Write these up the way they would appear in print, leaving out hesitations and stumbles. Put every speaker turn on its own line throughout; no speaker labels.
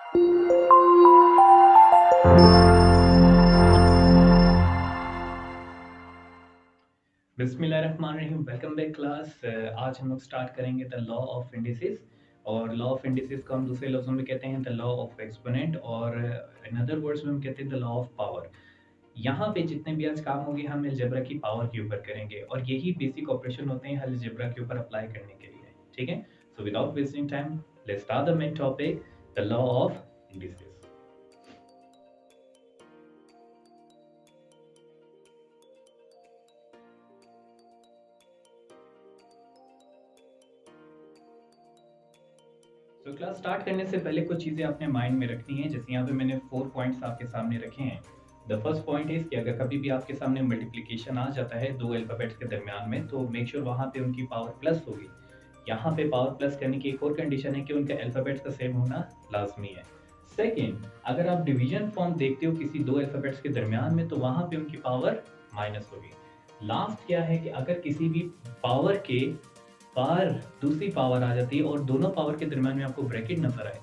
बिस्मिल्लाहिर्रहमानिर्रहीम। Welcome back class. आज हम लोग स्टार्ट करेंगे द लॉ ऑफ इंडिसेस। और लॉ ऑफ इंडिसेस को हम दूसरे लफ्ज़ों में कहते हैं द लॉ ऑफ एक्सपोनेंट, और इन अदर वर्ड्स में हम कहते हैं द लॉ ऑफ पावर। यहाँ पे जितने भी आज काम होंगे हम अलजेब्रा की पावर के ऊपर करेंगे, और यही बेसिक ऑपरेशन होते हैं अलजेब्रा के ऊपर अप्लाई करने के लिए। ठीक है, so without wasting time let's start the main topic, the law of indices. तो क्लास स्टार्ट करने से पहले कुछ चीज़ें आपने माइंड में रखनी है। जैसे यहाँ पे मैंने 4 पॉइंट्स आपके सामने रखे हैं। द फर्स्ट पॉइंट इज़ कि अगर कभी भी आपके सामने मल्टीप्लिकेशन आ जाता है दो अल्फ़ाबेट्स के दरमियान में, तो मेक श्योर वहाँ पे उनकी पावर प्लस होगी। यहाँ पे पावर प्लस करने की एक और कंडीशन है कि उनका अल्फ़ाबेट्स का सेम होना लाज़मी है। सेकंड, अगर आप डिवीज़न फॉर्म देखते हो किसी दो अल्फ़ाबेट्स के दरमियान में, तो वहाँ पे उनकी पावर माइनस होगी। लास्ट क्या है कि अगर किसी भी पावर के पार दूसरी पावर आ जाती है और दोनों पावर के दरमियान में आपको ब्रैकेट नज़र आए,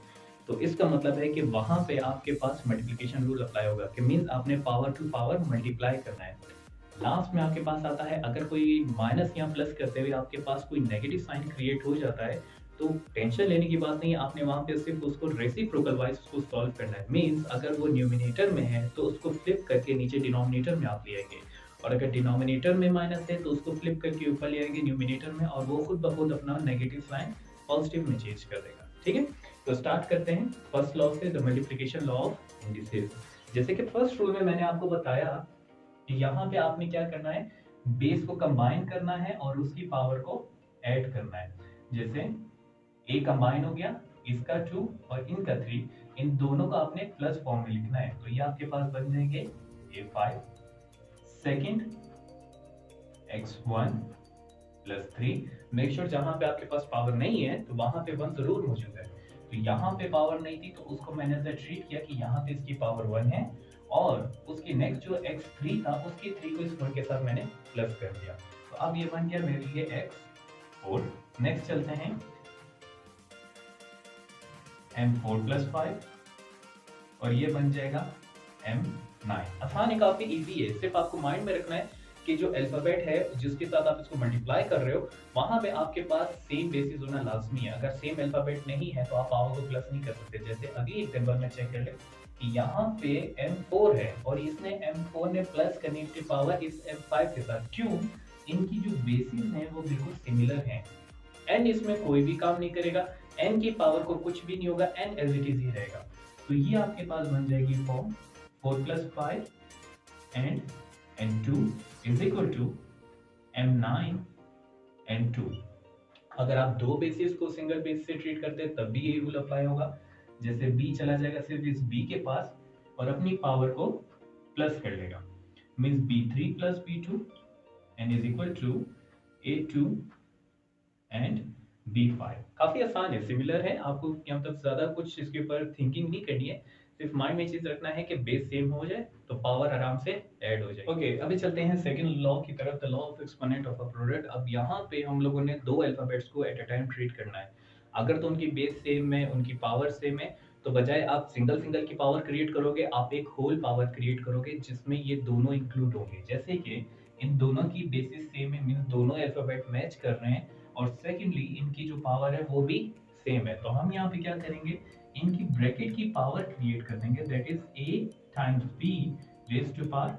तो इसका मतलब है कि वहाँ पे आपके पास मल्टीप्लिकेशन रूल अप्लाई होगा, कि मीन्स आपने पावर टू पावर मल्टीप्लाई करना है। लास्ट में आपके पास आता है, अगर कोई माइनस या प्लस करते हुए आपके पास कोई नेगेटिव साइन क्रिएट हो जाता है, तो टेंशन लेने की बात नहीं है। आपने वहाँ पे सिर्फ उसको रेसिप्रोकल वाइज उसको सॉल्व करना है। मीन्स अगर वो न्यूमिनेटर में है तो उसको फ्लिप करके नीचे डिनोमिनेटर में आप ले आएंगे, और अगर डिनोमिनेटर में माइनस है तो उसको फ्लिप करके ऊपर ले आएंगे न्यूमिनेटर में, और वो खुद ब खुद अपना नेगेटिव साइन पॉजिटिव में चेंज कर देगा। ठीक है, तो स्टार्ट करते हैं फर्स्ट लॉ से, the multiplication law of indices. जैसे कि फर्स्ट रूल में मैंने आपको बताया कि यहाँ पे आपने क्या करना है, बेस को कंबाइन करना है और उसकी पावर को ऐड करना है। जैसे ए कंबाइन हो गया, इसका 2 और इनका 3, इन दोनों का आपने प्लस फॉर्म में लिखना है, तो ये आपके पास बन जाएंगे a5 second x1 plus 3। Make sure जहां पे आपके पास पावर नहीं है तो वहां पे 1 जरूर मौजूद है। तो यहाँ पे पावर नहीं थी तो उसको मैंने ऐसा ट्रीट किया कि यहाँ पे इसकी पावर 1 है, और उसकी नेक्स्ट जो x3 था उसकी 3 को इस 1 के साथ मैंने प्लस कर दिया। तो अब ये बन गया मेरे लिए x4। नेक्स्ट चलते हैं m4 प्लस 5, और ये बन जाएगा m9। आसान है, काफी इजी है। सिर्फ आपको माइंड में रखना है कि जो अल्फाबेट है जिसके साथ आप इसको मल्टीप्लाई कर रहे हो, वहां पे आपके पास सेम बेसिस होना लाजमी है। अगर सेम अल्फाबेट नहीं है तो आप पावर को प्लस नहीं कर सकते। जैसे अगली एग्जांपल में चेक कर ले कि यहाँ पे m4 है और इसने m4 ने प्लस करने की पावर इस m5 के साथ। क्यों? इनकी जो बेसिस हैं वो बिल्कुल सिमिलर हैं। n इसमें कोई भी काम नहीं करेगा, n की पावर को कुछ भी नहीं होगा, n एज इट इज ही रहेगा। तो ये आपके पास बन जाएगी form 4 plus 5 and n2 is equal to m9 n2। अगर आप दो बेसिस को सिंगल बेस से ट्रीट करते हैं तब भी यही रूल अप्लाई होगा। जैसे b चला जाएगा सिर्फ इस b के पास और अपनी पावर को प्लस कर लेगा, means b3 plus b2 and is equal to a2 and b5। काफी आसान है, सिमिलर है। आपको मतलब ज्यादा कुछ इसके ऊपर थिंकिंग नहीं करनी है, सिर्फ माइंड में चीज रखना है कि बेस सेम हो जाए तो पावर आराम से ऐड हो जाए। ओके, अभी चलते हैं सेकंड लॉ की तरफ, the law of exponent of a product. अब यहाँ पे हम लोगों ने दो अल्फाबेट्स को एट अ टाइम ट्रीट करना है। अगर तो उनकी बेस सेम है, उनकी पावर सेम है, तो बजाय आप सिंगल सिंगल की पावर क्रिएट करोगे, आप एक होल पावर क्रिएट करोगे जिसमें ये दोनों इंक्लूड होंगे। जैसे कि इन दोनों की बेसिस सेम है, मीन्स दोनों अल्फाबेट मैच कर रहे हैं, और सेकेंडली इनकी जो पावर है वो भी सेम है। तो हम यहाँ पे क्या करेंगे, इनकी ब्रैकेट की पावर क्रिएट कर देंगे, that is a times b raise to power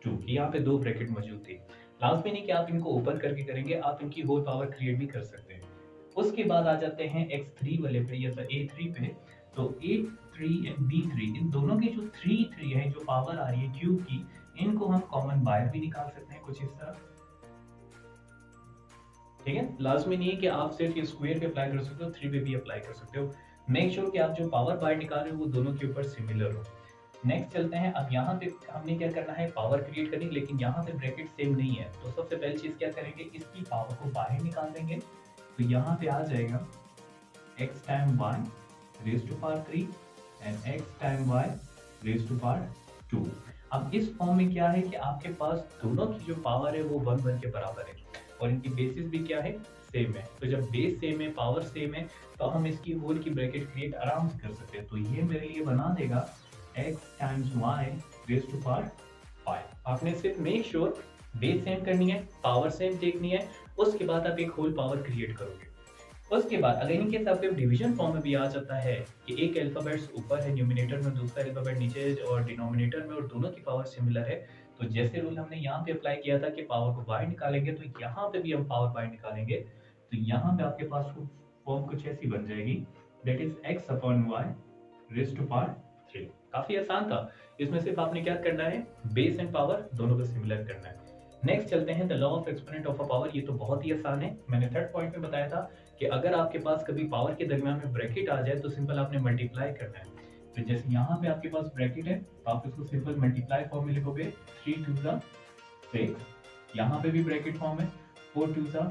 2। यहाँ पे दो ब्रैकेट मौजूद थे। लास्ट में नहीं कि आप इनको ओपन करके करेंगे, आप इनकी होल पावर क्रिएट भी कर सकते हैं। उसके बाद आ जाते हैं x3 वाले पे या a3 पे। तो a3 एंड b3, इन दोनों की जो 3 है, जो पावर आ रही है क्यूब की, इनको हम कॉमन बाहर भी निकाल सकते हैं कुछ इस तरह। ठीक है, लास्ट में नहीं है कि आप सिर्फ ये स्क्वायर पे अप्लाई कर सकते हो, 3 पे भी अप्लाई कर सकते हो। मेक श्योर कि आप जो पावर बाय निकाल रहे हो वो दोनों के ऊपर सिमिलर हो। नेक्स्ट चलते हैं, अब यहाँ पे हमने क्या करना है, पावर क्रिएट करनी, लेकिन यहाँ पे ब्रैकेट सेम नहीं है। तो सबसे पहली चीज क्या करेंगे, इसकी पावर को बाहर निकाल देंगे। तो यहाँ पे आ जाएगा x time y raise to power 3 and x time y raise to power 2। अब इस फॉर्म में क्या है कि आपके पास दोनों की जो पावर है वो 1 1 के बराबर है। और इनकी बेसिस भी क्या है, सेम है। तो जब बेस सेम है, पावर सेम है, तो हम इसकी होल की ब्रैकेट क्रिएट आराम से कर सकते हैं। तो ये मेरे लिए बना देगा x times y raise to power 5। आपने सिर्फ मेक श्योर बेस सेम करनी है, पावर सेम देखनी है, उसके बाद आप एक होल पावर क्रिएट करोगे। उसके बाद अगर इनके साथ पे डिवीजन फॉर्म में भी आ जाता है कि एक अल्फाबेट्स ऊपर है न्यूमरेटर में, दूसरा अल्फाबेट नीचे है और डिनोमिनेटर में, और दोनों की पावर सिमिलर है, तो जैसे रूल हमने यहाँ पे अप्लाई किया था कि पावर को बाहर निकालेंगे, तो यहाँ पे भी हम पावर बाहर निकालेंगे। तो यहाँ पे आपके पास फॉर्म कुछ ऐसी बन जाएगी, that is x upon y raise to power 3। काफी आसान था। इसमें सिर्फ आपने क्या करना है, बेस एंड पावर दोनों को सिमिलर करना है। नेक्स्ट चलते हैं the law of exponent of a power. ये तो बहुत ही आसान है, मैंने थर्ड पॉइंट में बताया था कि अगर आपके पास कभी पावर के दरमियान में ब्रैकेट आ जाए तो सिंपल आपने मल्टीप्लाई करना है। तो जैसे यहाँ पे आपके पास ब्रैकेट है, तो आप इसको सिंपल मल्टीप्लाई फॉर्म में लिखोगे, 3 2 6। यहाँ पे भी ब्रैकेट फॉर्म है, 4 2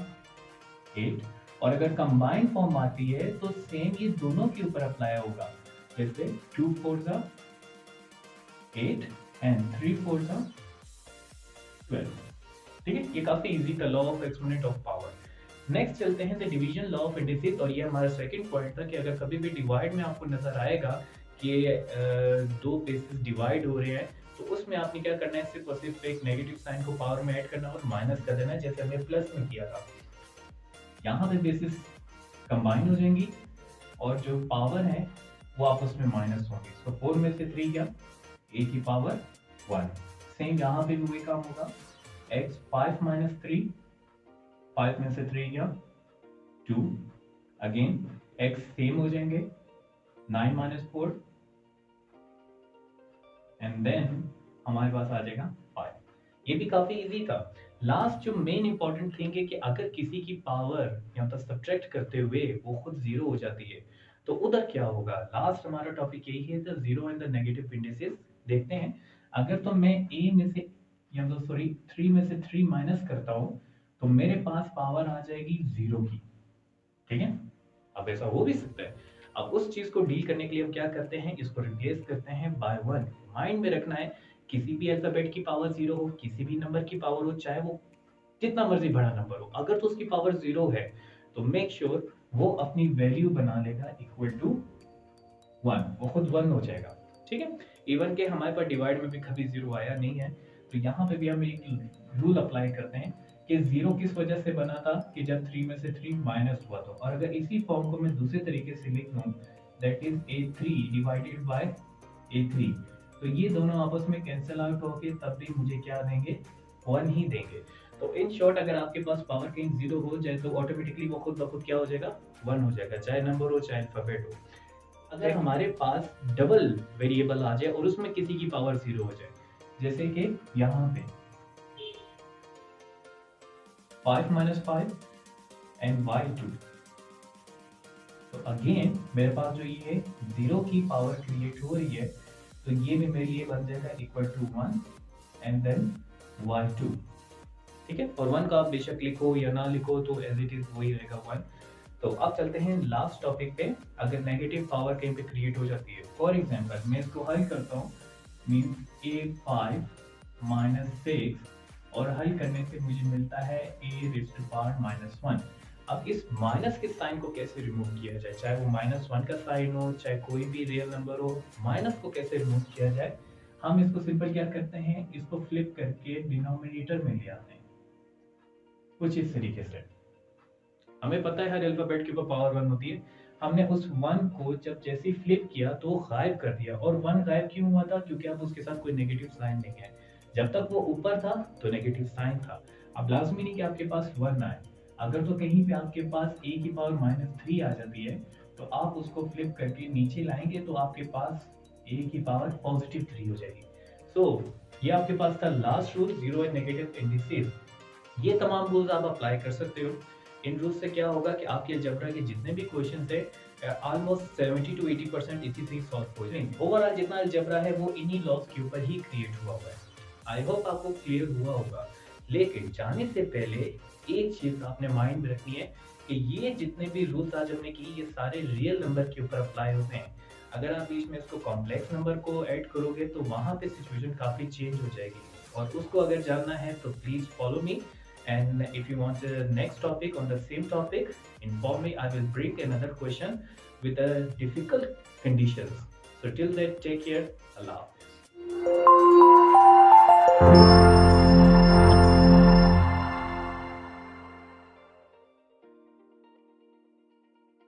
8। और अगर कंबाइंड फॉर्म आती है तो सेम ये दोनों के ऊपर अप्लाई होगा, जैसे 2 4 8 एंड 3 4 12। ठीक है, ये काफी इजी था, law of exponent of power. Next चलते हैं the division law of indices, और ये हमारा सेकंड पॉइंट था कि अगर कभी भी डिवाइड में आपको नजर आएगा कि दो बेसिस डिवाइड हो रहे हैं, तो उसमें आपने क्या करना है, सिर्फ और सिर्फ एक नेगेटिव साइन को पावर में ऐड करना और माइनस कर देना, जैसे हमने प्लस में किया था। यहाँ पे बेसिस कंबाइन हो जाएंगी और जो पावर है वो आपस में माइनस होंगी। तो 4 में से 3 गया, a की पावर 1। सेम यहाँ पे भी वही काम होगा, x 5 माइनस 3, 5 में से 3 गया 2, अगेन x सेम हो जाएंगे, 9 माइनस 4 एंड देन हमारे पास आ जाएगा 5। ये भी काफी इजी था। लास्ट जो मेन इंपॉर्टेंट थिंग है कि अगर किसी की पावर यहाँ पर सब्ट्रैक्ट करते हुए वो खुद जीरो हो जाती है, तो उधर क्या होगा। लास्ट हमारा टॉपिक यही है, the zero and the negative indices. देखते हैं, अगर तो मैं a में से या तो सॉरी 3 में से 3 माइनस करता हूँ, तो मेरे पास पावर आ जाएगी 0 की। ठीक है, अब ऐसा हो भी सकता है। अब उस चीज को डील करने के लिए हम क्या करते हैं, इसको रिप्लेस करते हैं बाय 1। माइंड में रखना है, किसी भी अल्फाबेट की पावर 0 हो, किसी भी नंबर की पावर हो, चाहे वो जितना मर्जी बड़ा नंबर हो, अगर तो उसकी पावर 0 है तो मेक श्योर वो अपनी वैल्यू बना लेगा इक्वल टू 1, वो खुद 1 हो जाएगा। ठीक है, इवन के हमारे पास डिवाइड में भी कभी 0 आया नहीं है, तो यहाँ पे भी हम एक रूल अप्लाई करते हैं कि 0 किस वजह से बना था, कि जब 3 में से 3 माइनस हुआ। तो और अगर इसी फॉर्म को मैं दूसरे तरीके से लिख लूँ, that is a3 divided by a3, तो ये दोनों आपस में कैंसिल आउट होके तब भी मुझे क्या देंगे, 1 ही देंगे। तो इन शॉर्ट अगर आपके पास पावर कहीं 0 हो जाए तो ऑटोमेटिकली वो खुद ब खुद क्या हो जाएगा, 1 हो जाएगा, चाहे नंबर हो चाहे अल्फाबेट हो। अगर हमारे पास डबल वेरिएबल आ जाए और उसमें किसी की पावर 0 हो जाए, जैसे कि यहाँ पे 5 माइनस 5 एंड y2, तो अगेन मेरे पास जो ये 0 की पावर क्रिएट हो रही है, तो ये भी मेरे लिए बन जाएगा equal to 1 and then y2। ठीक है, और 1 का आप बेशक लिखो या ना लिखो तो एज इट इज वही रहेगा 1। तो अब चलते हैं लास्ट टॉपिक पे, अगर नेगेटिव पावर कहीं पे क्रिएट हो जाती है। फॉर एग्जांपल मैं इसको हल करता हूँ, मीन a5 माइनस 6, और हल करने से मुझे मिलता है a raise to power minus 1। अब इस माइनस के साइन को कैसे रिमूव किया जाए, चाहे वो -1 का साइन हो, चाहे कोई भी रियल नंबर हो, माइनस को कैसे रिमूव किया जाए। हम इसको सिंपल क्या करते हैं, इसको फ्लिप करके डिनोमिनेटर में ले आते हैं कुछ इस तरीके से। हमें पता है हर अल्फाबेट के ऊपर पावर 1 होती है, हमने उस 1 को जब जैसे ही फ्लिप किया तो वो गायब कर दिया। और 1 गायब क्यों हुआ था, क्योंकि अब उसके साथ कोई नेगेटिव साइन नहीं है। जब तक वो ऊपर था तो नेगेटिव साइन था। अब लाजमी नहीं कि आपके पास 1 आए, अगर तो कहीं पे आपके पास a की पावर -3 आ जाती है, तो आप उसको फ्लिप करके नीचे लाएंगे तो आपके पास a की पावर +3 हो जाएगी। सो ये आपके पास था last rule, zero and negative indices. ये तमाम रूल्स आप अप्लाई कर सकते हो। इन रूल्स से क्या होगा कि आपके अलजेब्रा के जितने भी क्वेश्चन है ऑलमोस्ट 70 to 80% इसी से सॉल्व हो जाएंगे। ओवरऑल जितना अलजेब्रा है वो इन्हीं लॉस के ऊपर ही क्रिएट हुआ हुआ है। आई होप आपको क्लियर हुआ होगा। लेकिन जाने से पहले एक चीज आपने माइंड में रखनी है कि ये जितने भी रूल्स आज हमने की, ये सारे रियल नंबर के ऊपर अप्लाई होते हैं। अगर आप बीच में इसको कॉम्प्लेक्स नंबर को ऐड करोगे तो वहां पे सिचुएशन काफी चेंज हो जाएगी। और उसको अगर जानना है तो please follow me. And if you want the next topic on the same topic, inform me. I will bring another question with a difficult conditions. So till then, take care. Allah Hafiz.